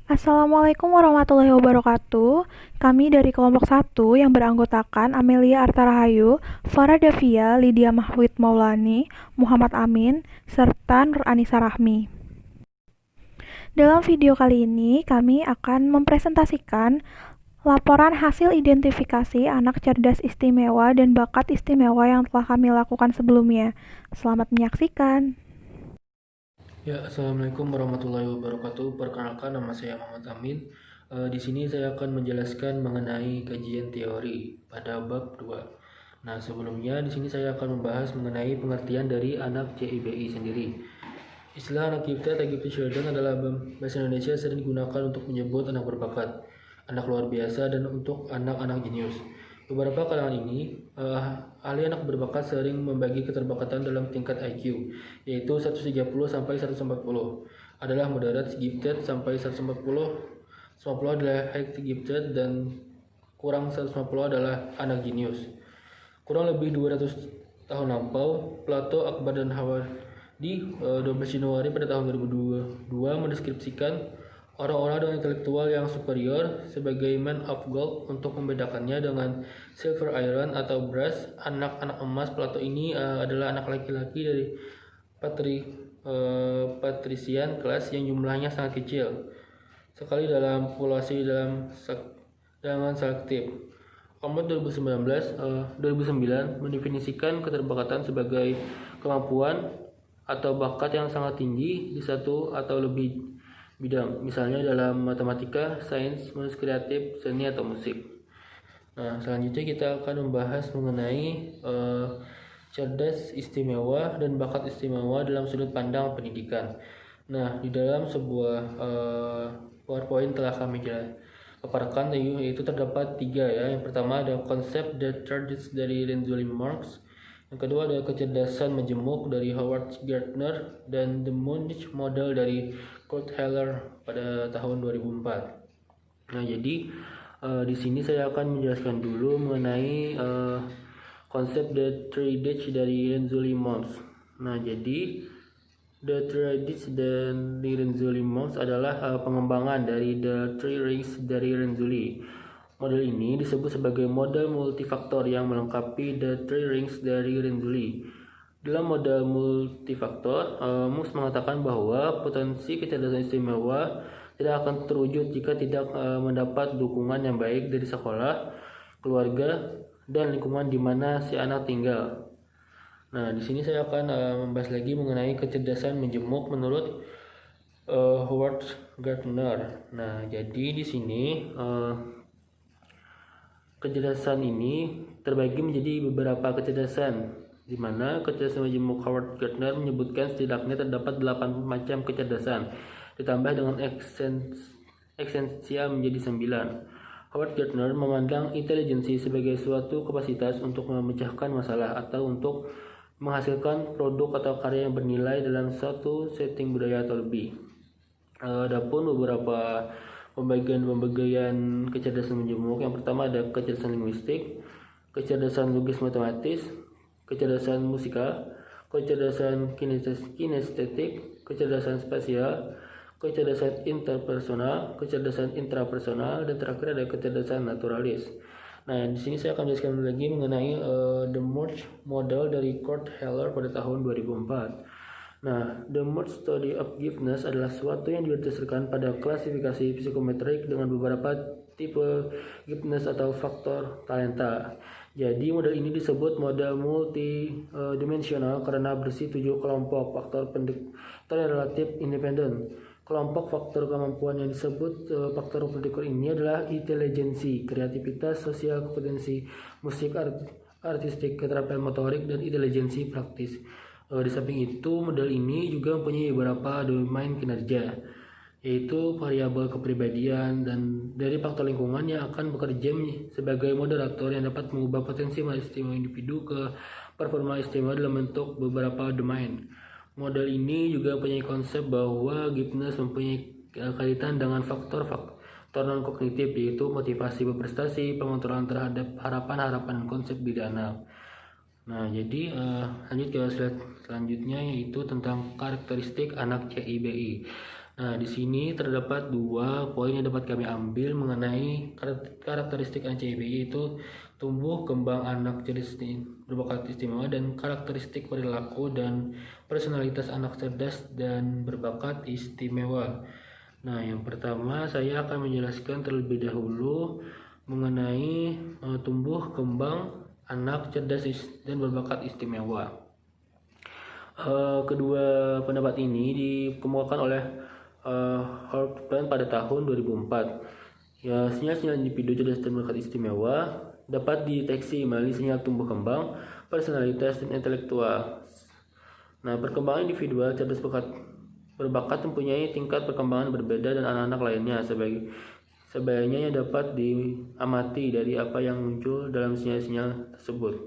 Assalamualaikum warahmatullahi wabarakatuh. Kami dari kelompok 1 yang beranggotakan Amelia Artarahayu, Farah Davia, Lydia Mahwid Maulani, Muhammad Amin, serta Nur Anisa Rahmi. Dalam video kali ini, kami akan mempresentasikan laporan hasil identifikasi anak cerdas istimewa dan bakat istimewa yang telah kami lakukan sebelumnya. Selamat menyaksikan. Ya, Assalamualaikum warahmatullahi wabarakatuh. Perkenalkan, nama saya Muhammad Amin. Di sini saya akan menjelaskan mengenai kajian teori pada bab 2. Nah, sebelumnya di sini saya akan membahas mengenai pengertian dari anak CIBI sendiri. Istilah anak gifted atau gifted children adalah bahasa Indonesia sering digunakan untuk menyebut anak berbakat, anak luar biasa, dan untuk anak-anak jenius. Beberapa kalangan ini, ahli anak berbakat sering membagi keterbakatan dalam tingkat IQ, yaitu 130 sampai 140 adalah moderate gifted, sampai 140 adalah high gifted, dan kurang 150 adalah anak jenius. Kurang lebih 200 tahun lampau, Plato, Akbar, dan Howard di 12 Januari pada tahun 2002 mendeskripsikan orang-orang dengan intelektual yang superior sebagai man of gold. Untuk membedakannya dengan silver iron atau brass, anak-anak emas Plato ini adalah anak laki-laki dari patrician kelas yang jumlahnya sangat kecil sekali dalam populasi dengan selektif. Ahmad 2009 mendefinisikan keterbakatan sebagai kemampuan atau bakat yang sangat tinggi di satu atau lebih bidang, misalnya dalam matematika, sains, menulis kreatif, seni, atau musik. Nah, selanjutnya kita akan membahas mengenai cerdas istimewa dan bakat istimewa dalam sudut pandang pendidikan. Nah, di dalam sebuah PowerPoint telah kami paparkan, yaitu terdapat 3 ya. Yang pertama ada konsep The Charges dari Renzulli Marx. Yang kedua ada kecerdasan majemuk dari Howard Gardner, dan The Munich Model dari Kurt Heller pada tahun 2004. Nah, jadi di sini saya akan menjelaskan dulu mengenai konsep The Three Ditch dari Renzulli Marx. Nah, jadi The Three Ditch dari Renzulli Marx adalah pengembangan dari The Three Rings dari Renzulli. Model ini disebut sebagai model multifaktor yang melengkapi The Three Rings dari Renzulli. Dalam model multifaktor, Marx mengatakan bahwa potensi kecerdasan istimewa tidak akan terwujud jika tidak mendapat dukungan yang baik dari sekolah, keluarga, dan lingkungan di mana si anak tinggal. Nah, di sini saya akan membahas lagi mengenai kecerdasan menjemuk menurut Howard Gardner. Nah, jadi di sini kecerdasan ini terbagi menjadi beberapa kecerdasan, di mana kecerdasan majemuk Howard Gardner menyebutkan setidaknya terdapat 8 macam kecerdasan, ditambah dengan esensial menjadi 9. Howard Gardner memandang intelijensi sebagai suatu kapasitas untuk memecahkan masalah atau untuk menghasilkan produk atau karya yang bernilai dalam satu setting budaya atau lebih. Adapun beberapa pembagian kecerdasan menjemuk, yang pertama ada kecerdasan linguistik, kecerdasan logis matematis, kecerdasan musikal, kecerdasan kinestetik, kecerdasan spasial, kecerdasan interpersonal, kecerdasan intrapersonal, dan terakhir ada kecerdasan naturalis. Nah, di sini saya akan jelaskan lagi mengenai The Merge Model dari Kurt Heller pada tahun 2004. Nah, the mode study of giftedness adalah suatu yang didasarkan pada klasifikasi psikometrik dengan beberapa tipe giftedness atau faktor talenta. Jadi model ini disebut model multidimensional karena bersih 7 kelompok faktor pendekatan relatif independen. Kelompok faktor kemampuan yang disebut faktor pendekor ini adalah intelijensi, kreativitas, sosial kompetensi, musik, artistik, keterampilan motorik, dan intelijensi praktis. Di samping itu, model ini juga mempunyai beberapa domain kinerja, yaitu variabel kepribadian dan dari faktor lingkungan yang akan bekerja sebagai moderator yang dapat mengubah potensi istimewa individu ke performa istimewa dalam bentuk beberapa domain. Model ini juga mempunyai konsep bahwa giftedness mempunyai kaitan dengan faktor non-kognitif, yaitu motivasi berprestasi, pengontrolan terhadap harapan-harapan konsep diri anak. Nah, jadi lanjut ke slide selanjutnya, yaitu tentang karakteristik anak CIBI. Nah, di sini terdapat 2 poin yang dapat kami ambil mengenai karakteristik anak CIBY, yaitu tumbuh kembang anak cerdas berbakat istimewa dan karakteristik perilaku dan personalitas anak cerdas dan berbakat istimewa. Nah, yang pertama saya akan menjelaskan terlebih dahulu mengenai tumbuh kembang anak cerdas dan berbakat istimewa. Kedua pendapat ini dikemukakan oleh Hobsbawm pada tahun 2004. Ya, sinyal-sinyal individu cerdas dan berbakat istimewa dapat dideteksi melalui sinyal tumbuh kembang, personalitas, dan intelektual. Nah, perkembangan individual cerdas berbakat mempunyai tingkat perkembangan berbeda dan anak-anak lainnya. Sebaiknya yang dapat diamati dari apa yang muncul dalam sinyal-sinyal tersebut.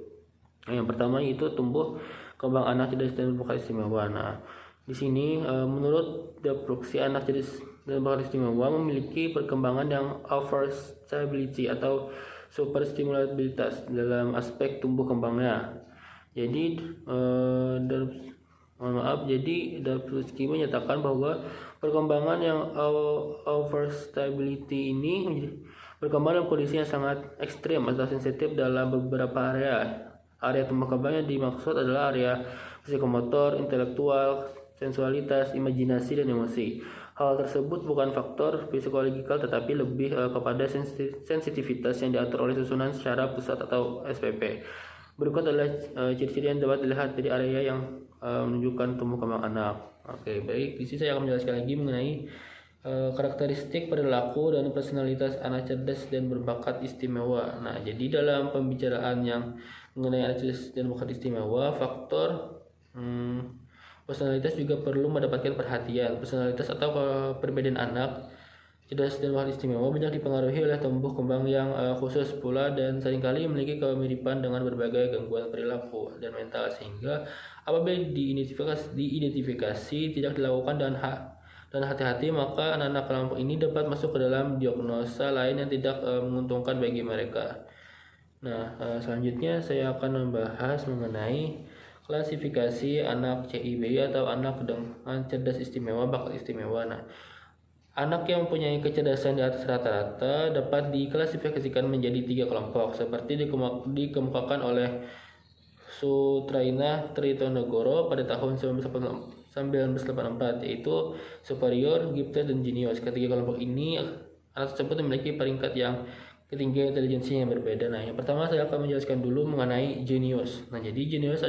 Nah, yang pertama itu tumbuh kembang anak cerdas dan berbakat istimewa. Nah, di sini menurut Dapruksi, anak cerdas dan berbakat istimewa memiliki perkembangan yang overstability atau superstimulabilitas dalam aspek tumbuh kembangnya. Jadi Dapruski menyatakan bahwa perkembangan yang overstability ini berkembang dalam kondisi yang sangat ekstrim atau sensitif dalam beberapa area. Area tumbuh kembang yang dimaksud adalah area psikomotor, intelektual, sensualitas, imajinasi, dan emosi. Hal tersebut bukan faktor psikologikal tetapi lebih kepada sensitivitas yang diatur oleh susunan secara pusat atau SPP. Berikut adalah ciri-ciri yang dapat dilihat dari area yang menunjukkan tumbuh kembang anak. Oke, baik. Di sini saya akan menjelaskan lagi mengenai karakteristik perilaku dan personalitas anak cerdas dan berbakat istimewa. Nah, jadi dalam pembicaraan yang mengenai anak cerdas dan berbakat istimewa, faktor personalitas juga perlu mendapatkan perhatian. Personalitas atau perbedaan anak cerdas dan berbakat istimewa banyak dipengaruhi oleh tumbuh kembang yang khusus pula dan seringkali memiliki kemiripan dengan berbagai gangguan perilaku dan mental, sehingga apabila diidentifikasi tidak dilakukan dan hati-hati, maka anak-anak kelompok ini dapat masuk ke dalam diagnosa lain yang tidak menguntungkan bagi mereka. Nah, selanjutnya saya akan membahas mengenai klasifikasi anak CIBY atau anak dengan cerdas istimewa, bakat istimewa. Nah, anak yang mempunyai kecerdasan di atas rata-rata dapat diklasifikasikan menjadi 3 kelompok seperti dikemukakan oleh Sutraina Tritonegoro pada tahun 1984, yaitu superior, gifted, dan genius. Ketiga kelompok ini anak tersebut memiliki peringkat yang ketinggian intelijensi yang berbeda. Nah, yang pertama saya akan menjelaskan dulu mengenai genius. Nah, jadi genius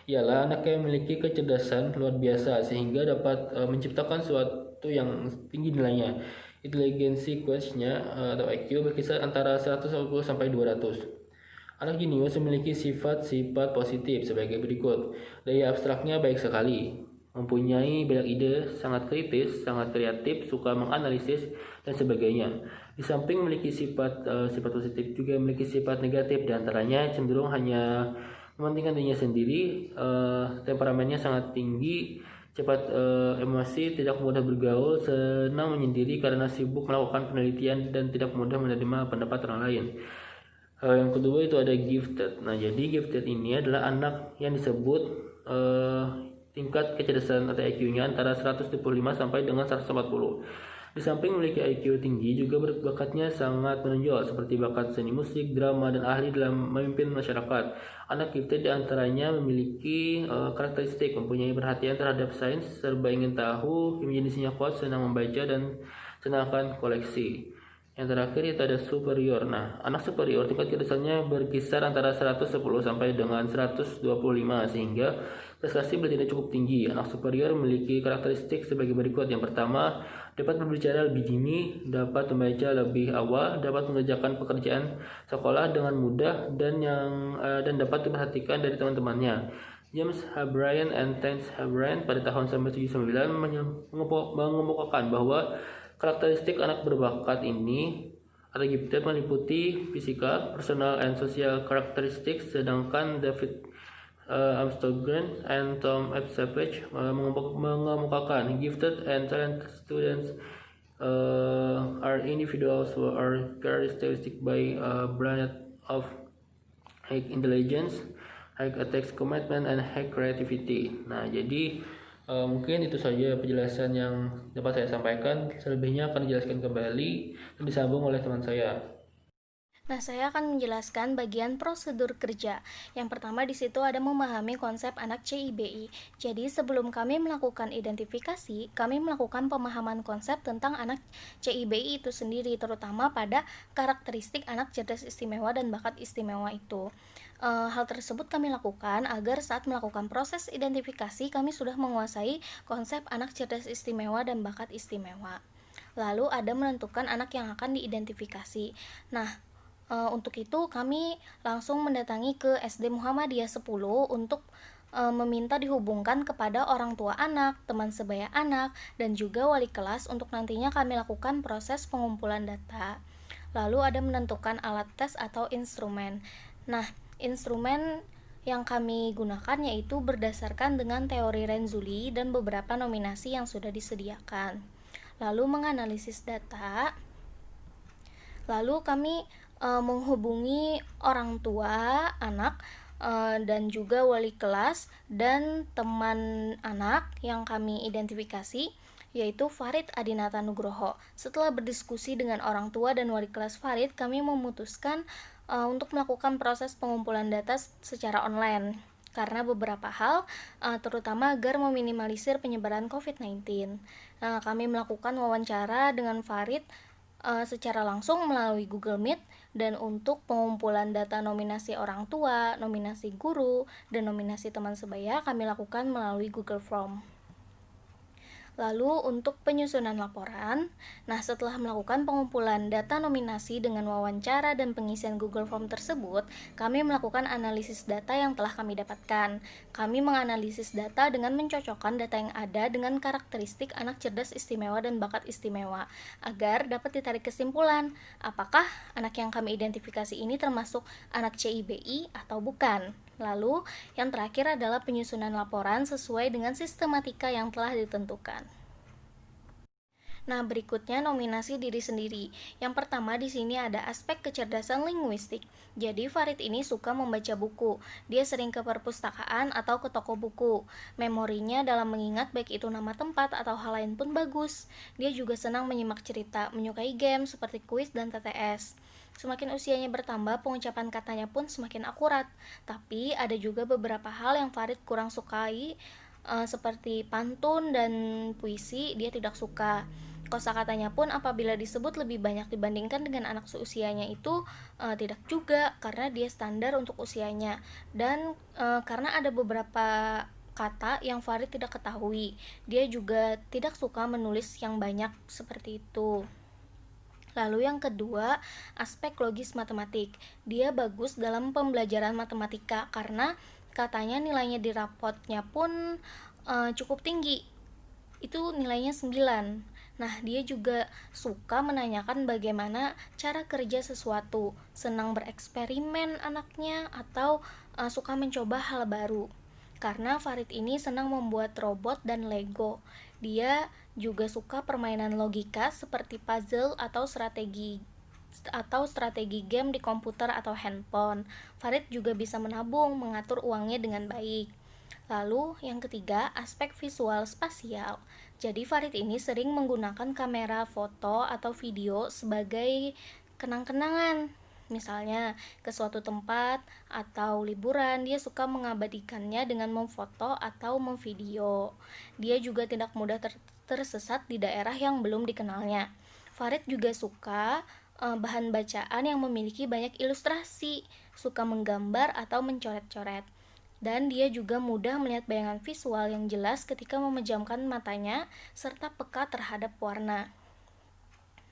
ialah anak yang memiliki kecerdasan luar biasa sehingga dapat menciptakan suatu yang tinggi nilainya. Inteligensi quotient-nya atau IQ berkisar antara 150 sampai 200. Anak jenius memiliki sifat-sifat positif sebagai berikut. Daya abstraknya baik sekali, mempunyai banyak ide, sangat kritis, sangat kreatif, suka menganalisis, dan sebagainya. Di samping memiliki sifat positif, juga memiliki sifat negatif, diantaranya cenderung hanya mementingkan dirinya sendiri, temperamennya sangat tinggi, cepat emosi, tidak mudah bergaul, senang menyendiri karena sibuk melakukan penelitian, dan tidak mudah menerima pendapat orang lain. Yang kedua itu ada gifted. Nah, jadi gifted ini adalah anak yang disebut tingkat kecerdasan atau IQ-nya antara 125 sampai dengan 140. Di samping memiliki IQ tinggi, juga bakatnya sangat menonjol seperti bakat seni musik, drama, dan ahli dalam memimpin masyarakat. Anak gifted diantaranya memiliki karakteristik mempunyai perhatian terhadap sains, serba ingin tahu, imajinasinya kuat, senang membaca, dan senang akan koleksi. Yang terakhir itu ada superior. Nah, anak superior tingkat kecerdasannya berkisar antara 110 sampai dengan 125 sehingga prestasi bertindak cukup tinggi. Anak superior memiliki karakteristik sebagai berikut. Yang pertama, dapat berbicara lebih dini, dapat membaca lebih awal, dapat mengerjakan pekerjaan sekolah dengan mudah, dan dapat diperhatikan dari teman-temannya. James Habryan and Terence Habryan pada tahun 1979 mengemukakan bahwa karakteristik anak berbakat ini atau gifted meliputi fisika, personal, and social characteristics, sedangkan David Amsterdam and Tom F. Savage mengemukakan gifted and talented students are individuals who are characteristic by a blend of high intelligence, high ethics commitment, and high creativity. Nah, jadi Mungkin itu saja penjelasan yang dapat saya sampaikan. Selebihnya akan dijelaskan kembali dan disambung oleh teman saya. Nah, saya akan menjelaskan bagian prosedur kerja. Yang pertama di situ ada memahami konsep anak CIBI. Jadi, sebelum kami melakukan identifikasi, kami melakukan pemahaman konsep tentang anak CIBI itu sendiri, terutama pada karakteristik anak cerdas istimewa dan bakat istimewa itu. Hal tersebut kami lakukan agar saat melakukan proses identifikasi, kami sudah menguasai konsep anak cerdas istimewa dan bakat istimewa. Lalu ada menentukan anak yang akan diidentifikasi. Nah, untuk itu kami langsung mendatangi ke SD Muhammadiyah 10 untuk meminta dihubungkan kepada orang tua anak, teman sebaya anak, dan juga wali kelas untuk nantinya kami lakukan proses pengumpulan data. Lalu ada menentukan alat tes atau instrumen. Nah, instrumen yang kami gunakan yaitu berdasarkan dengan teori Renzulli dan beberapa nominasi yang sudah disediakan. Lalu menganalisis data. Lalu kami menghubungi orang tua anak dan juga wali kelas dan teman anak yang kami identifikasi, yaitu Farid Adinata Nugroho. Setelah berdiskusi dengan orang tua dan wali kelas Farid, kami memutuskan untuk melakukan proses pengumpulan data secara online karena beberapa hal, terutama agar meminimalisir penyebaran COVID-19. Kami melakukan wawancara dengan Farid secara langsung melalui Google Meet, dan untuk pengumpulan data nominasi orang tua, nominasi guru, dan nominasi teman sebaya kami lakukan melalui Google Form. Lalu untuk penyusunan laporan, nah setelah melakukan pengumpulan data nominasi dengan wawancara dan pengisian Google Form tersebut, kami melakukan analisis data yang telah kami dapatkan. Kami menganalisis data dengan mencocokkan data yang ada dengan karakteristik anak cerdas istimewa dan bakat istimewa, agar dapat ditarik kesimpulan, apakah anak yang kami identifikasi ini termasuk anak CIBI atau bukan. Lalu, yang terakhir adalah penyusunan laporan sesuai dengan sistematika yang telah ditentukan. Nah, berikutnya nominasi diri sendiri. Yang pertama di sini ada aspek kecerdasan linguistik. Jadi Farid ini suka membaca buku. Dia sering ke perpustakaan atau ke toko buku. Memorinya dalam mengingat baik itu nama tempat atau hal lain pun bagus. Dia juga senang menyimak cerita, menyukai game seperti kuis dan TTS. Semakin usianya bertambah, pengucapan katanya pun semakin akurat. Tapi ada juga beberapa hal yang Farid kurang sukai, seperti pantun dan puisi dia tidak suka. Kosakatanya pun apabila disebut lebih banyak dibandingkan dengan anak seusianya itu tidak juga, karena dia standar untuk usianya. Dan karena ada beberapa kata yang Farid tidak ketahui, dia juga tidak suka menulis yang banyak seperti itu. Lalu yang kedua, aspek logis matematik. Dia bagus dalam pembelajaran matematika karena katanya nilainya di rapotnya pun cukup tinggi. Itu nilainya 9. Nah, dia juga suka menanyakan bagaimana cara kerja sesuatu. Senang bereksperimen anaknya atau suka mencoba hal baru. Karena Farid ini senang membuat robot dan Lego. Dia juga suka permainan logika seperti puzzle atau strategi game di komputer atau handphone. Farid juga bisa menabung, mengatur uangnya dengan baik. Lalu yang ketiga, aspek visual spasial. Jadi Farid ini sering menggunakan kamera foto atau video sebagai kenang-kenangan. Misalnya ke suatu tempat atau liburan, dia suka mengabadikannya dengan memfoto atau memvideo. Dia juga tidak mudah tersesat di daerah yang belum dikenalnya. Farid juga suka bahan bacaan yang memiliki banyak ilustrasi, suka menggambar atau mencoret-coret. Dan dia juga mudah melihat bayangan visual yang jelas ketika memejamkan matanya serta peka terhadap warna.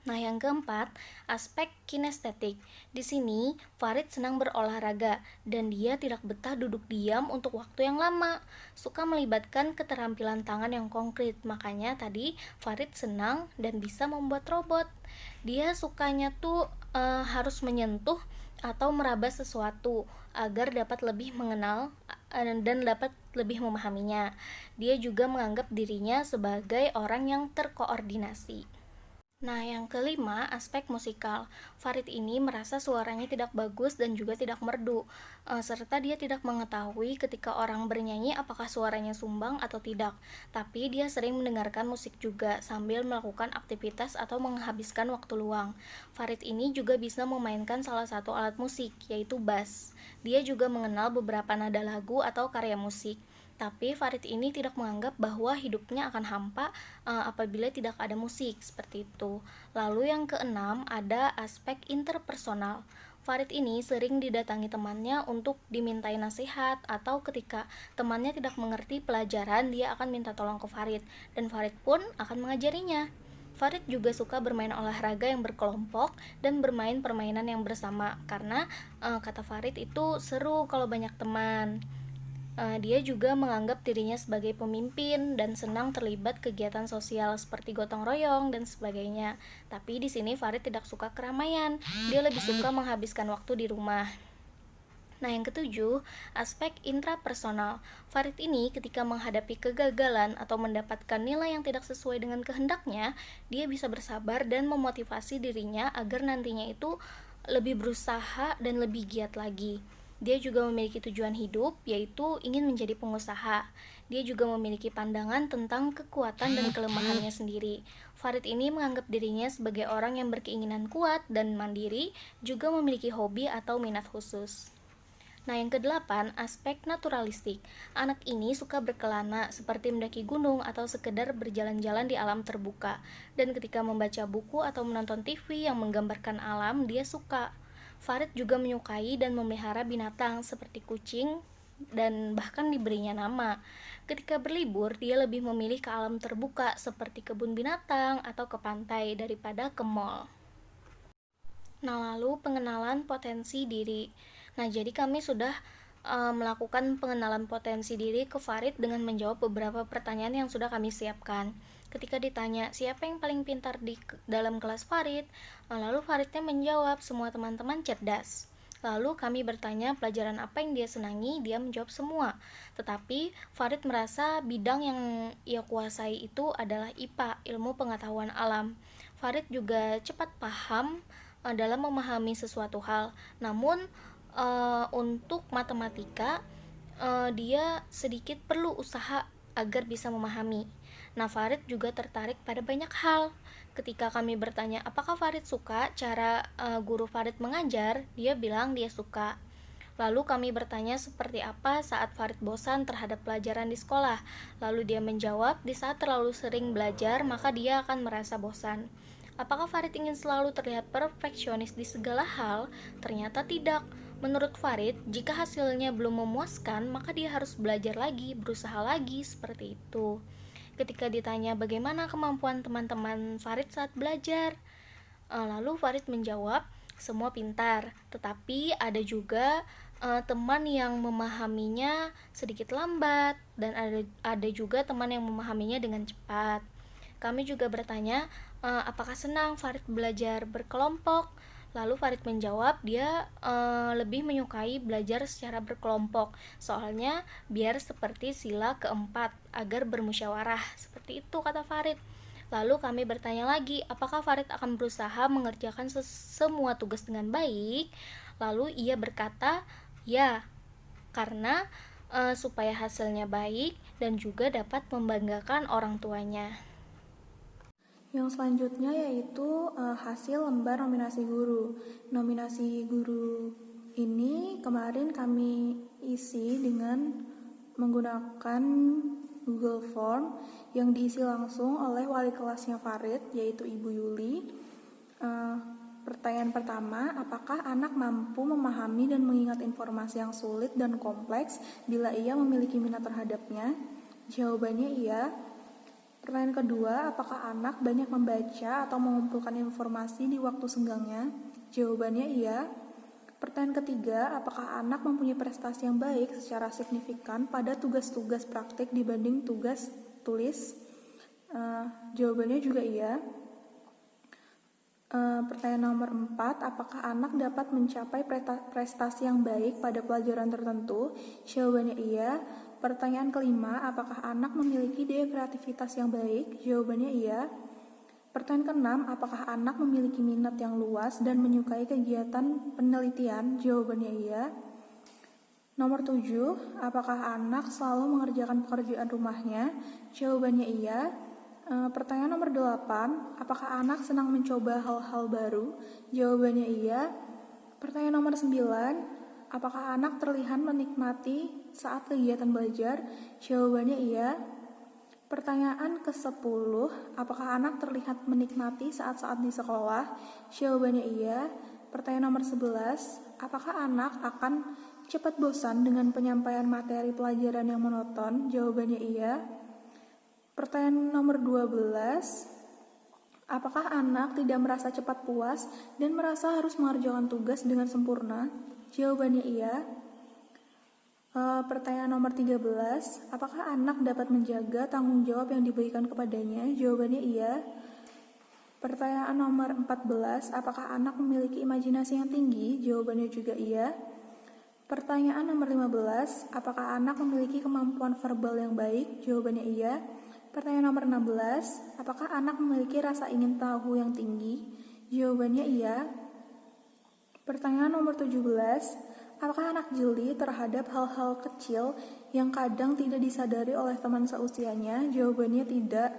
Nah, yang keempat, aspek kinestetik. Di sini, Farid senang berolahraga dan dia tidak betah duduk diam untuk waktu yang lama. Suka melibatkan keterampilan tangan yang konkret. Makanya tadi Farid senang dan bisa membuat robot. Dia sukanya tuh harus menyentuh atau meraba sesuatu agar dapat lebih mengenal dan dapat lebih memahaminya. Dia juga menganggap dirinya sebagai orang yang terkoordinasi. Nah, yang kelima, aspek musikal. Farid ini merasa suaranya tidak bagus dan juga tidak merdu, serta dia tidak mengetahui ketika orang bernyanyi apakah suaranya sumbang atau tidak. Tapi dia sering mendengarkan musik juga sambil melakukan aktivitas atau menghabiskan waktu luang. Farid ini juga bisa memainkan salah satu alat musik, yaitu bass. Dia juga mengenal beberapa nada lagu atau karya musik. Tapi Farid ini tidak menganggap bahwa hidupnya akan hampa apabila tidak ada musik, seperti itu. Lalu yang keenam ada aspek interpersonal. Farid ini sering didatangi temannya untuk dimintai nasihat, atau ketika temannya tidak mengerti pelajaran, dia akan minta tolong ke Farid, dan Farid pun akan mengajarinya. Farid juga suka bermain olahraga yang berkelompok dan bermain permainan yang bersama, karena kata Farid itu seru kalau banyak teman. Dia juga menganggap dirinya sebagai pemimpin dan senang terlibat kegiatan sosial seperti gotong royong dan sebagainya. Tapi di sini Farid tidak suka keramaian. Dia lebih suka menghabiskan waktu di rumah. Nah, yang ketujuh, aspek intrapersonal. Farid ini ketika menghadapi kegagalan atau mendapatkan nilai yang tidak sesuai dengan kehendaknya, dia bisa bersabar dan memotivasi dirinya agar nantinya itu lebih berusaha dan lebih giat lagi. Dia juga memiliki tujuan hidup, yaitu ingin menjadi pengusaha. Dia juga memiliki pandangan tentang kekuatan dan kelemahannya sendiri. Farid ini menganggap dirinya sebagai orang yang berkeinginan kuat dan mandiri, juga memiliki hobi atau minat khusus. Nah, yang kedelapan, aspek naturalistik. Anak ini suka berkelana seperti mendaki gunung atau sekedar berjalan-jalan di alam terbuka. Dan ketika membaca buku atau menonton TV yang menggambarkan alam, dia suka. Farid juga menyukai dan memelihara binatang seperti kucing dan bahkan diberinya nama. Ketika berlibur, dia lebih memilih ke alam terbuka seperti kebun binatang atau ke pantai daripada ke mall. Nah, lalu pengenalan potensi diri. Nah, jadi kami sudah melakukan pengenalan potensi diri ke Farid dengan menjawab beberapa pertanyaan yang sudah kami siapkan. Ketika ditanya siapa yang paling pintar di dalam kelas Farid, lalu Faridnya menjawab semua teman-teman cerdas. Lalu kami bertanya pelajaran apa yang dia senangi, dia menjawab semua. Tetapi Farid merasa bidang yang ia kuasai itu adalah IPA, ilmu pengetahuan alam. Farid juga cepat paham dalam memahami sesuatu hal. Namun untuk matematika dia sedikit perlu usaha agar bisa memahami. Nah, Farid juga tertarik pada banyak hal. Ketika kami bertanya apakah Farid suka cara guru Farid mengajar, dia bilang dia suka. Lalu kami bertanya seperti apa saat Farid bosan terhadap pelajaran di sekolah. Lalu dia menjawab, di saat terlalu sering belajar maka dia akan merasa bosan. Apakah Farid ingin selalu terlihat perfeksionis di segala hal? Ternyata tidak. Menurut Farid, jika hasilnya belum memuaskan, maka dia harus belajar lagi, berusaha lagi, seperti itu. Ketika ditanya bagaimana kemampuan teman-teman Farid saat belajar, lalu Farid menjawab, semua pintar, tetapi ada juga teman yang memahaminya sedikit lambat, dan ada juga teman yang memahaminya dengan cepat. Kami juga bertanya, apakah senang Farid belajar berkelompok? Lalu Farid menjawab dia lebih menyukai belajar secara berkelompok, soalnya biar seperti sila keempat agar bermusyawarah, seperti itu kata Farid. Lalu kami bertanya lagi, apakah Farid akan berusaha mengerjakan semua tugas dengan baik? Lalu ia berkata, ya, karena supaya hasilnya baik dan juga dapat membanggakan orang tuanya. Yang selanjutnya yaitu hasil lembar nominasi guru. Nominasi guru ini kemarin kami isi dengan menggunakan Google Form yang diisi langsung oleh wali kelasnya Farid, yaitu Ibu Yuli. Pertanyaan pertama, apakah anak mampu memahami dan mengingat informasi yang sulit dan kompleks bila ia memiliki minat terhadapnya? Jawabannya iya. Pertanyaan kedua, apakah anak banyak membaca atau mengumpulkan informasi di waktu senggangnya? Jawabannya iya. Pertanyaan ketiga, apakah anak mempunyai prestasi yang baik secara signifikan pada tugas-tugas praktik dibanding tugas tulis? Jawabannya juga iya. Pertanyaan nomor 4, apakah anak dapat mencapai prestasi yang baik pada pelajaran tertentu? Jawabannya iya. Pertanyaan kelima, apakah anak memiliki daya kreativitas yang baik? Jawabannya iya. Pertanyaan keenam, apakah anak memiliki minat yang luas dan menyukai kegiatan penelitian? Jawabannya iya. Nomor 7, apakah anak selalu mengerjakan pekerjaan rumahnya? Jawabannya iya. Pertanyaan nomor 8, apakah anak senang mencoba hal-hal baru? Jawabannya iya. Pertanyaan nomor 9, apakah anak terlihat menikmati saat kegiatan belajar? Jawabannya iya. Pertanyaan ke-10, apakah anak terlihat menikmati saat-saat di sekolah? Jawabannya iya. Pertanyaan nomor 11, apakah anak akan cepat bosan dengan penyampaian materi pelajaran yang monoton? Jawabannya iya. Pertanyaan nomor 12, apakah anak tidak merasa cepat puas dan merasa harus mengerjakan tugas dengan sempurna? Jawabannya iya. Pertanyaan nomor 13, apakah anak dapat menjaga tanggung jawab yang diberikan kepadanya? Jawabannya iya. Pertanyaan nomor 14, apakah anak memiliki imajinasi yang tinggi? Jawabannya juga iya. Pertanyaan nomor 15, apakah anak memiliki kemampuan verbal yang baik? Jawabannya iya. Pertanyaan nomor 16, apakah anak memiliki rasa ingin tahu yang tinggi? Jawabannya iya. Pertanyaan nomor 17, apakah anak jeli terhadap hal-hal kecil yang kadang tidak disadari oleh teman seusianya? Jawabannya tidak.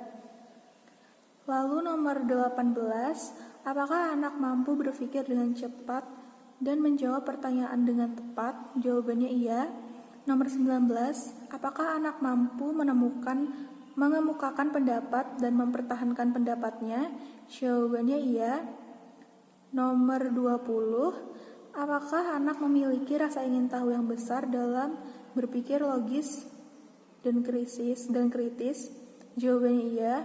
Lalu nomor 18, apakah anak mampu berpikir dengan cepat dan menjawab pertanyaan dengan tepat? Jawabannya iya. Nomor 19, apakah anak mampu mengemukakan pendapat dan mempertahankan pendapatnya? Jawabannya iya. Nomor 20, apakah anak memiliki rasa ingin tahu yang besar dalam berpikir logis dan kritis? Jawabannya iya.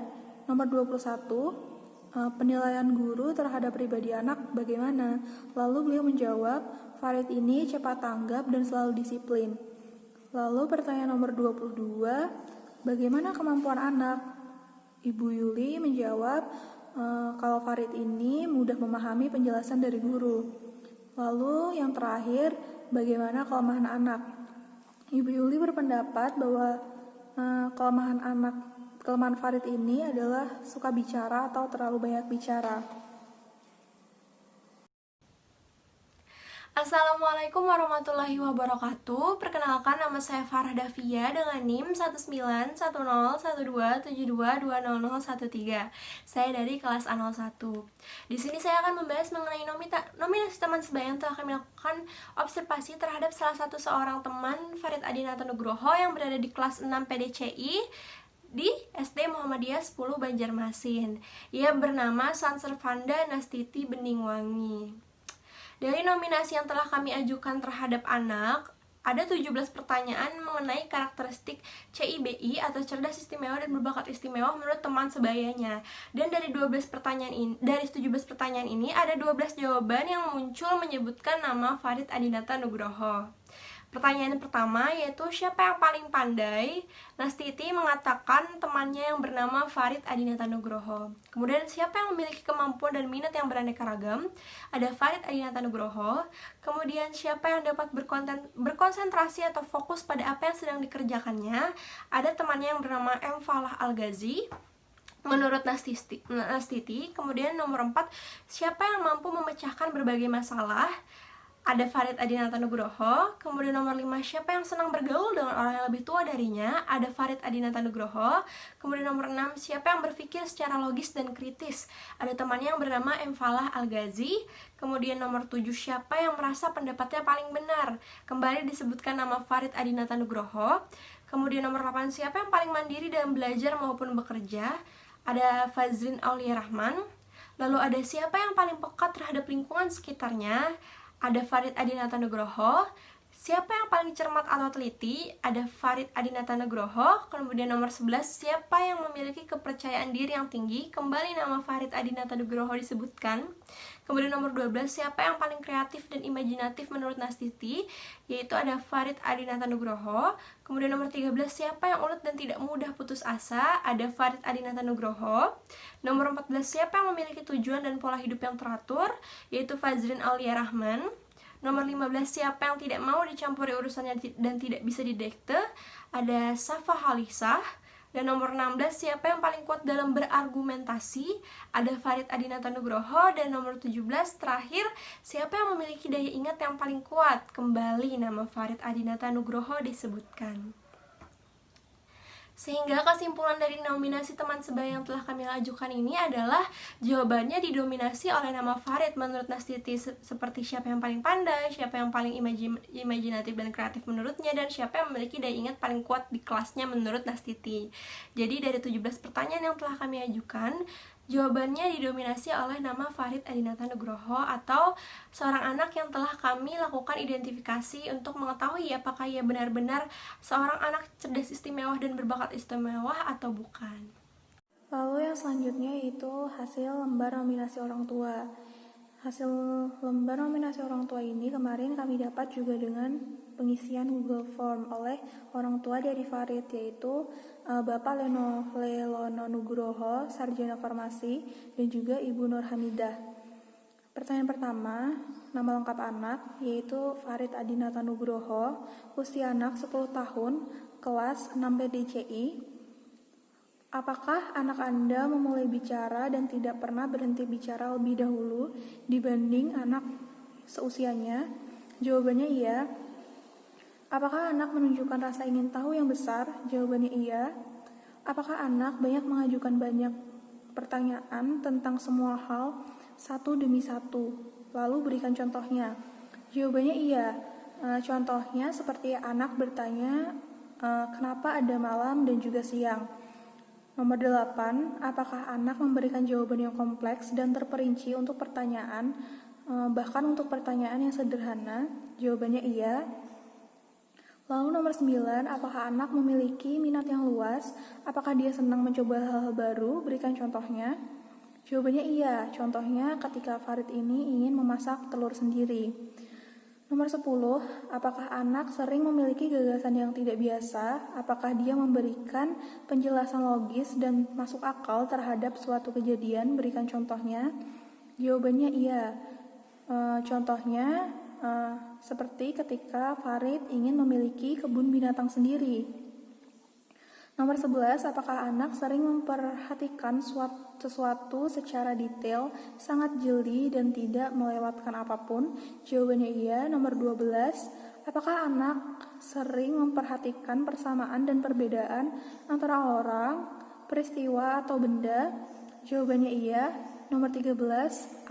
Nomor 21, penilaian guru terhadap pribadi anak bagaimana? Lalu beliau menjawab, Farid ini cepat tanggap dan selalu disiplin. Lalu pertanyaan nomor 22, bagaimana kemampuan anak? Ibu Yuli menjawab, kalau Farid ini mudah memahami penjelasan dari guru. Lalu yang terakhir, bagaimana kelemahan anak? Ibu Yuli berpendapat bahwa kelemahan Farid ini adalah suka bicara atau terlalu banyak bicara. Assalamualaikum warahmatullahi wabarakatuh. Perkenalkan, nama saya Farah Davia dengan NIM 191012722200013. Saya dari kelas A01. Di sini saya akan membahas mengenai nominasi teman sebaya yang telah kami lakukan observasi terhadap salah satu seorang teman, Farid Adinata Nugroho, yang berada di kelas 6 PDCI di SD Muhammadiyah 10 Banjarmasin. Ia bernama Sanservanda Nastiti Beningwangi. Dari nominasi yang telah kami ajukan terhadap anak, ada 17 pertanyaan mengenai karakteristik CIBI atau cerdas istimewa dan berbakat istimewa menurut teman sebayanya. Dan dari 17 pertanyaan ini ada 12 jawaban yang muncul menyebutkan nama Farid Adinata Nugroho. Pertanyaan pertama yaitu siapa yang paling pandai? Nastiti mengatakan temannya yang bernama Farid Adinata Nugroho. Kemudian siapa yang memiliki kemampuan dan minat yang beraneka ragam? Ada Farid Adinata Nugroho. Kemudian siapa yang dapat berkonsentrasi atau fokus pada apa yang sedang dikerjakannya? Ada temannya yang bernama M. Falah Al-Ghazi. Menurut Nastiti. Kemudian nomor 4, siapa yang mampu memecahkan berbagai masalah? Ada Farid Adinata Nugroho. Kemudian nomor 5, siapa yang senang bergaul dengan orang yang lebih tua darinya? Ada Farid Adinata Nugroho. Kemudian nomor 6, siapa yang berpikir secara logis dan kritis? Ada temannya yang bernama M. Falah Al-Ghazi. Kemudian nomor 7, siapa yang merasa pendapatnya paling benar? Kembali disebutkan nama Farid Adinata Nugroho. Kemudian nomor 8, siapa yang paling mandiri dalam belajar maupun bekerja? Ada Fazrin Aulia Rahman. Lalu ada siapa yang paling peka terhadap lingkungan sekitarnya? Ada Farid Adinata Nugroho. Siapa yang paling cermat atau teliti? Ada Farid Adinata Nugroho. Kemudian nomor 11, siapa yang memiliki kepercayaan diri yang tinggi? Kembali nama Farid Adinata Nugroho disebutkan. Kemudian nomor 12, siapa yang paling kreatif dan imajinatif menurut Nastiti? Yaitu ada Farid Adinata Nugroho. Kemudian nomor 13, siapa yang ulet dan tidak mudah putus asa? Ada Farid Adinata Nugroho. Nomor 14, siapa yang memiliki tujuan dan pola hidup yang teratur? Yaitu Fazrin Aulia Rahman. Nomor 15, siapa yang tidak mau dicampuri urusannya dan tidak bisa didikte? Ada Safa Halisah. Dan nomor 16, siapa yang paling kuat dalam berargumentasi? Ada Farid Adinata Nugroho. Dan nomor 17 terakhir, siapa yang memiliki daya ingat yang paling kuat? Kembali nama Farid Adinata Nugroho disebutkan. Sehingga kesimpulan dari nominasi teman sebaya yang telah kami ajukan ini adalah jawabannya didominasi oleh nama Farid menurut Nastiti, seperti siapa yang paling pandai, siapa yang paling imajinatif dan kreatif menurutnya, dan siapa yang memiliki daya ingat paling kuat di kelasnya menurut Nastiti. Jadi dari 17 pertanyaan yang telah kami ajukan, jawabannya didominasi oleh nama Farid Adinata Nugroho, atau seorang anak yang telah kami lakukan identifikasi untuk mengetahui apakah ia benar-benar seorang anak cerdas istimewa dan berbakat istimewa atau bukan. Lalu yang selanjutnya yaitu hasil lembar nominasi orang tua. Hasil lembar nominasi orang tua ini kemarin kami dapat juga dengan pengisian Google Form oleh orang tua dari Farid, yaitu Bapak Lelono Nugroho, Sarjana Farmasi, dan juga Ibu Nur Hamidah. Pertanyaan pertama, nama lengkap anak, yaitu Farid Adinata Nugroho, usia anak 10 tahun, kelas 6 PDCI. Apakah anak Anda memulai bicara dan tidak pernah berhenti bicara lebih dahulu dibanding anak seusianya? Jawabannya iya. Apakah anak menunjukkan rasa ingin tahu yang besar? Jawabannya iya. Apakah anak banyak mengajukan banyak pertanyaan tentang semua hal satu demi satu? Lalu berikan contohnya. Jawabannya iya. Contohnya seperti anak bertanya, kenapa ada malam dan juga siang? Nomor 8, apakah anak memberikan jawaban yang kompleks dan terperinci untuk pertanyaan, bahkan untuk pertanyaan yang sederhana? Jawabannya iya. Lalu nomor 9, apakah anak memiliki minat yang luas? Apakah dia senang mencoba hal-hal baru? Berikan contohnya. Jawabannya iya. Contohnya ketika Farid ini ingin memasak telur sendiri. Nomor 10, apakah anak sering memiliki gagasan yang tidak biasa? Apakah dia memberikan penjelasan logis dan masuk akal terhadap suatu kejadian? Berikan contohnya. Jawabannya iya. Contohnya seperti ketika Farid ingin memiliki kebun binatang sendiri. Nomor 11, apakah anak sering memperhatikan sesuatu secara detail, sangat jeli dan tidak melewatkan apapun? Jawabannya iya. Nomor 12, apakah anak sering memperhatikan persamaan dan perbedaan antara orang, peristiwa, atau benda? Jawabannya iya. Nomor 13,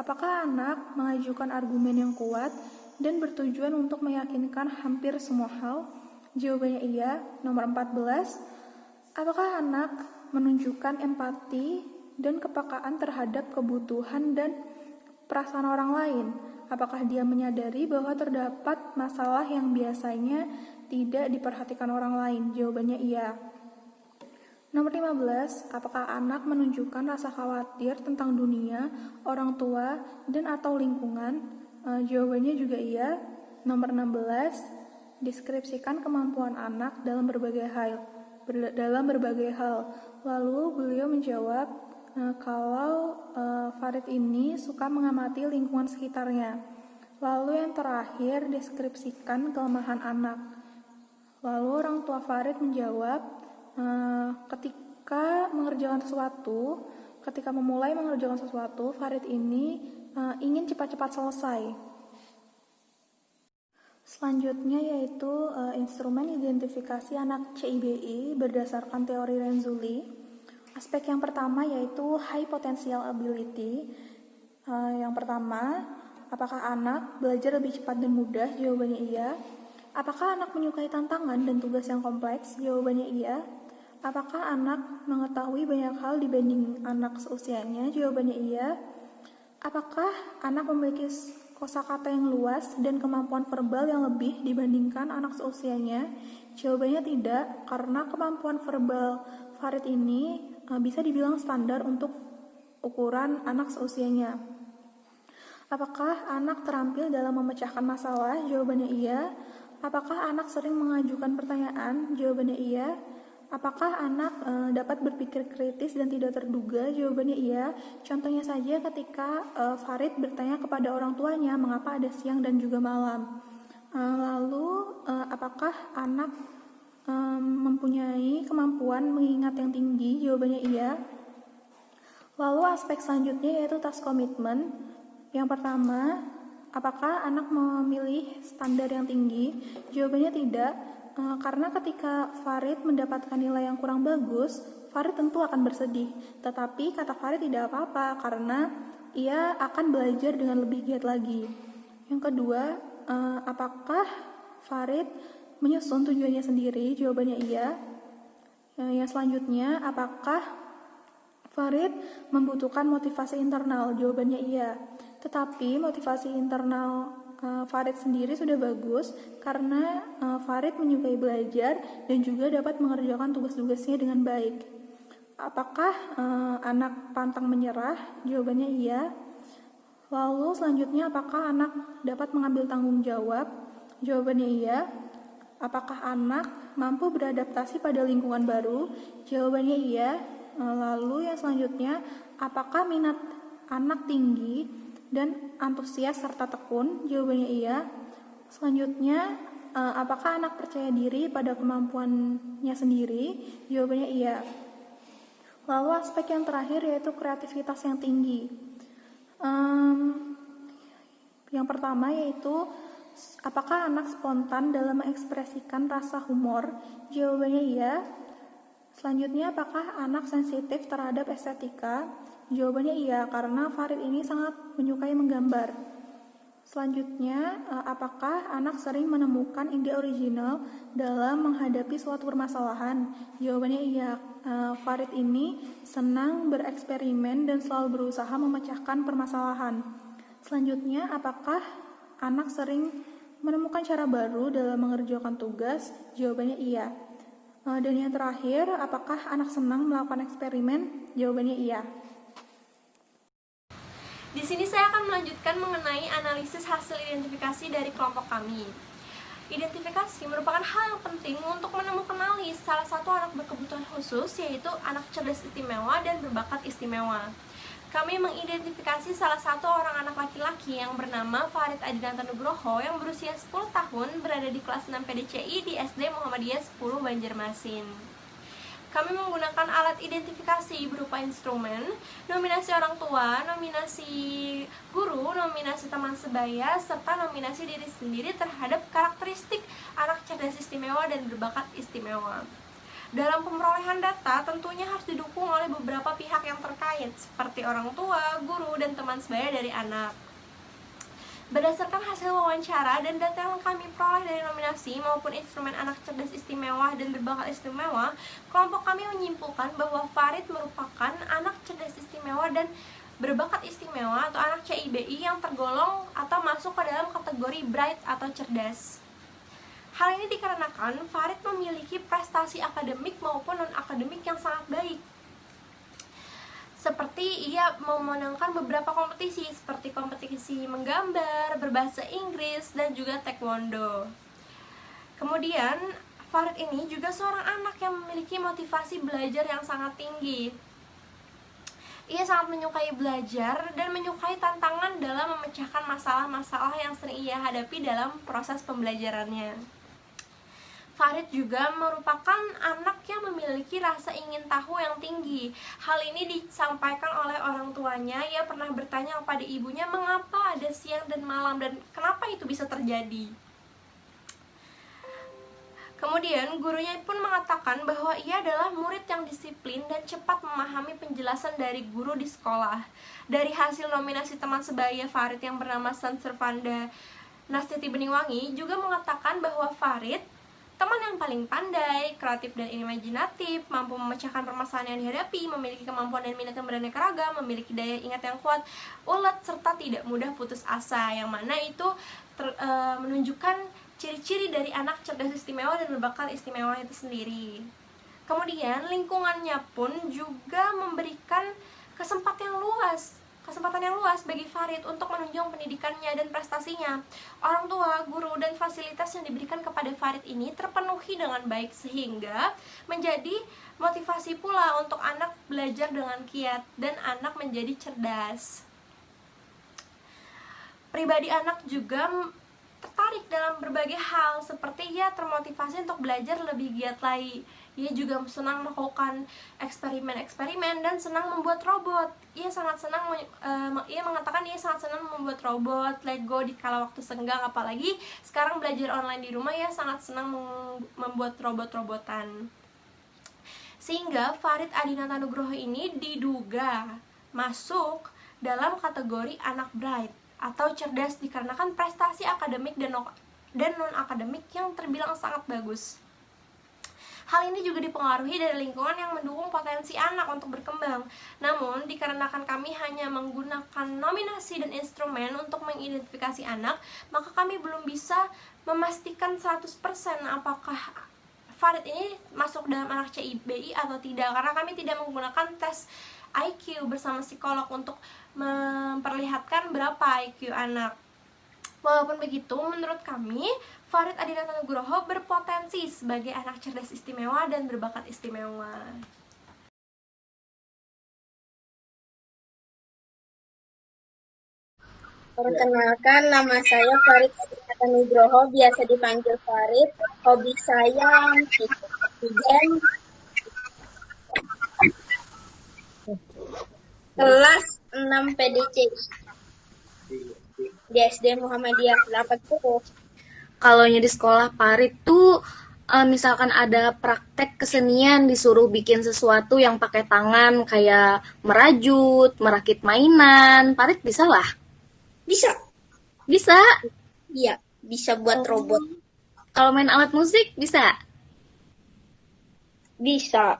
apakah anak mengajukan argumen yang kuat dan bertujuan untuk meyakinkan hampir semua hal? Jawabannya iya. Nomor 14, apakah anak menunjukkan empati dan kepekaan terhadap kebutuhan dan perasaan orang lain? Apakah dia menyadari bahwa terdapat masalah yang biasanya tidak diperhatikan orang lain? Jawabannya iya. Nomor 15, apakah anak menunjukkan rasa khawatir tentang dunia, orang tua, dan atau lingkungan? Jawabannya juga iya. Nomor 16, deskripsikan kemampuan anak dalam berbagai hal. Lalu beliau menjawab kalau Farid ini suka mengamati lingkungan sekitarnya. Lalu yang terakhir, deskripsikan kelemahan anak. Lalu orang tua Farid menjawab, ketika memulai mengerjakan sesuatu, Farid ini ingin cepat-cepat selesai. Selanjutnya yaitu instrumen identifikasi anak CIBI berdasarkan teori Renzulli. Aspek yang pertama yaitu high potential ability. Yang pertama, apakah anak belajar lebih cepat dan mudah? Jawabannya iya. Apakah anak menyukai tantangan dan tugas yang kompleks? Jawabannya iya. Apakah anak mengetahui banyak hal dibanding anak seusianya? Jawabannya iya. Apakah anak memiliki kosakata yang luas dan kemampuan verbal yang lebih dibandingkan anak seusianya? Jawabannya tidak, karena kemampuan verbal Farid ini bisa dibilang standar untuk ukuran anak seusianya. Apakah anak terampil dalam memecahkan masalah? Jawabannya iya. Apakah anak sering mengajukan pertanyaan? Jawabannya iya. Apakah anak dapat berpikir kritis dan tidak terduga? Jawabannya iya. Contohnya saja ketika Farid bertanya kepada orang tuanya mengapa ada siang dan juga malam. Lalu apakah anak mempunyai kemampuan mengingat yang tinggi? Jawabannya iya. Lalu aspek selanjutnya yaitu task commitment. Yang pertama, apakah anak memilih standar yang tinggi? Jawabannya tidak, karena ketika Farid mendapatkan nilai yang kurang bagus, Farid tentu akan bersedih. Tetapi kata Farid tidak apa-apa karena ia akan belajar dengan lebih giat lagi. Yang kedua, apakah Farid menyusun tujuannya sendiri? Jawabannya iya. Yang selanjutnya, apakah Farid membutuhkan motivasi internal? Jawabannya iya. Tetapi motivasi internal Farid sendiri sudah bagus karena Farid menyukai belajar dan juga dapat mengerjakan tugas-tugasnya dengan baik. Apakah anak pantang menyerah? Jawabannya iya. Lalu selanjutnya, apakah anak dapat mengambil tanggung jawab? Jawabannya iya. Apakah anak mampu beradaptasi pada lingkungan baru? Jawabannya iya. Lalu yang selanjutnya, apakah minat anak tinggi dan antusias serta tekun? Jawabannya iya. Selanjutnya, apakah anak percaya diri pada kemampuannya sendiri? Jawabannya iya. Lalu aspek yang terakhir yaitu kreativitas yang tinggi. Yang pertama yaitu apakah anak spontan dalam mengekspresikan rasa humor? Jawabannya iya. Selanjutnya, apakah anak sensitif terhadap estetika? Jawabannya iya, karena Farid ini sangat menyukai menggambar. Selanjutnya, apakah anak sering menemukan ide original dalam menghadapi suatu permasalahan? Jawabannya iya, Farid ini senang bereksperimen dan selalu berusaha memecahkan permasalahan. Selanjutnya, apakah anak sering menemukan cara baru dalam mengerjakan tugas? Jawabannya iya. Dan yang terakhir, apakah anak senang melakukan eksperimen? Jawabannya iya. Di sini saya akan melanjutkan mengenai analisis hasil identifikasi dari kelompok kami. Identifikasi merupakan hal yang penting untuk menemukan salah satu anak berkebutuhan khusus, yaitu anak cerdas istimewa dan berbakat istimewa. Kami mengidentifikasi salah satu orang anak laki-laki yang bernama Farid Adinata Nugroho yang berusia 10 tahun, berada di kelas 6 PDCI di SD Muhammadiyah 10 Banjarmasin. Kami menggunakan alat identifikasi berupa instrumen, nominasi orang tua, nominasi guru, nominasi teman sebaya, serta nominasi diri sendiri terhadap karakteristik anak cerdas istimewa dan berbakat istimewa. Dalam pemrolehan data tentunya harus didukung oleh beberapa pihak yang terkait, seperti orang tua, guru, dan teman sebaya dari anak. Berdasarkan hasil wawancara dan data yang kami peroleh dari nominasi maupun instrumen anak cerdas istimewa dan berbakat istimewa, kelompok kami menyimpulkan bahwa Farid merupakan anak cerdas istimewa dan berbakat istimewa atau anak CIBI yang tergolong atau masuk ke dalam kategori bright atau cerdas. Hal ini dikarenakan Farid memiliki prestasi akademik maupun non-akademik yang sangat baik. Seperti ia memenangkan beberapa kompetisi seperti kompetisi menggambar, berbahasa Inggris, dan juga taekwondo. Kemudian, Farid ini juga seorang anak yang memiliki motivasi belajar yang sangat tinggi. Ia sangat menyukai belajar dan menyukai tantangan dalam memecahkan masalah-masalah yang sering ia hadapi dalam proses pembelajarannya. Farid juga merupakan anak yang memiliki rasa ingin tahu yang tinggi. Hal ini disampaikan oleh orang tuanya. Ia pernah bertanya kepada ibunya mengapa ada siang dan malam dan kenapa itu bisa terjadi. Kemudian gurunya pun mengatakan bahwa ia adalah murid yang disiplin dan cepat memahami penjelasan dari guru di sekolah. Dari hasil nominasi teman sebaya Farid yang bernama Sanservanda Nastiti Beningwangi juga mengatakan bahwa Farid teman yang paling pandai, kreatif dan imajinatif, mampu memecahkan permasalahan yang dihadapi, memiliki kemampuan dan minat yang beraneka ragam, memiliki daya ingat yang kuat, ulet, serta tidak mudah putus asa. Yang mana itu menunjukkan ciri-ciri dari anak cerdas istimewa dan berbakat istimewa itu sendiri. Kemudian lingkungannya pun juga memberikan kesempatan yang luas bagi Farid untuk menunjang pendidikannya dan prestasinya. Orang tua, guru, dan fasilitas yang diberikan kepada Farid ini terpenuhi dengan baik sehingga menjadi motivasi pula untuk anak belajar dengan giat dan anak menjadi cerdas. Pribadi anak juga tertarik tertarik dalam berbagai hal, seperti ia termotivasi untuk belajar lebih giat lagi. Ia juga senang melakukan eksperimen-eksperimen dan senang membuat robot. Ia mengatakan ia sangat senang membuat robot, Lego di kala waktu senggang, apalagi sekarang belajar online di rumah, ia sangat senang membuat robot-robotan. Sehingga Farid Adinata Nugroho ini diduga masuk dalam kategori anak bright atau cerdas dikarenakan prestasi akademik dan non-akademik yang terbilang sangat bagus. Hal ini juga dipengaruhi dari lingkungan yang mendukung potensi anak untuk berkembang. Namun, dikarenakan kami hanya menggunakan nominasi dan instrumen untuk mengidentifikasi anak, maka kami belum bisa memastikan 100% apakah Farid ini masuk dalam anak CIBI atau tidak, karena kami tidak menggunakan tes IQ bersama psikolog untuk memperlihatkan berapa IQ anak. Walaupun begitu, menurut kami, Farid Adinata Nugroho berpotensi sebagai anak cerdas istimewa dan berbakat istimewa. Perkenalkan, nama saya Farid Adinata Nugroho, biasa dipanggil Farid. Hobi saya dan kelas 6 PDC di SD Muhammadiyah 80. Kalau di sekolah Farid tuh misalkan ada praktek kesenian disuruh bikin sesuatu yang pakai tangan kayak merajut, merakit mainan, Farid bisa lah. Bisa? Bisa. Iya, bisa buat robot. Kalau main alat musik bisa. Bisa.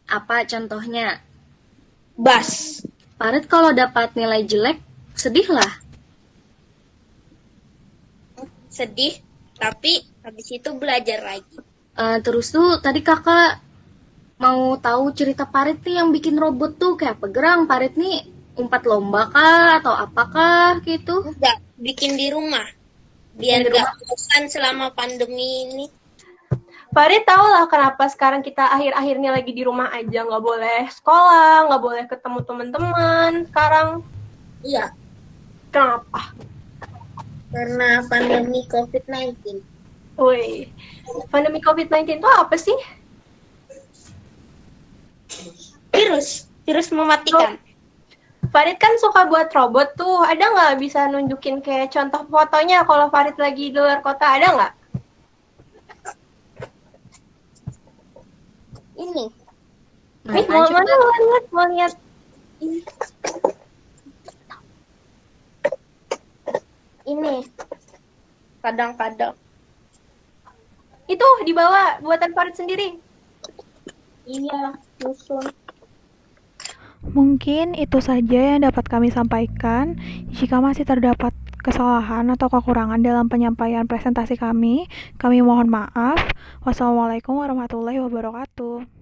Apa contohnya? Bass. Farid kalau dapat nilai jelek, sedih lah. Sedih, tapi habis itu belajar lagi. Terus tuh tadi kakak mau tahu cerita Farid nih yang bikin robot tuh kayak apa gerang. Farid nih umpat lomba kah atau apakah gitu? Enggak, bikin di rumah. Biar gak bosan selama pandemi ini. Farid tahu lah kenapa sekarang kita akhir-akhir ini lagi di rumah aja, nggak boleh sekolah, nggak boleh ketemu teman-teman sekarang. Iya. Kenapa? Karena pandemi COVID-19. Woi, pandemi COVID-19 itu apa sih? Virus mematikan. Farid kan suka buat robot tuh, ada nggak bisa nunjukin kayak contoh fotonya kalau Farid lagi di luar kota, ada nggak? Ini. Mau lihat. Ini. Kadang-kadang. Itu dibawa buatan Farid sendiri. Iya, susun. Mungkin itu saja yang dapat kami sampaikan. Jika masih terdapat kesalahan atau kekurangan dalam penyampaian presentasi kami mohon maaf. Wassalamualaikum warahmatullahi wabarakatuh.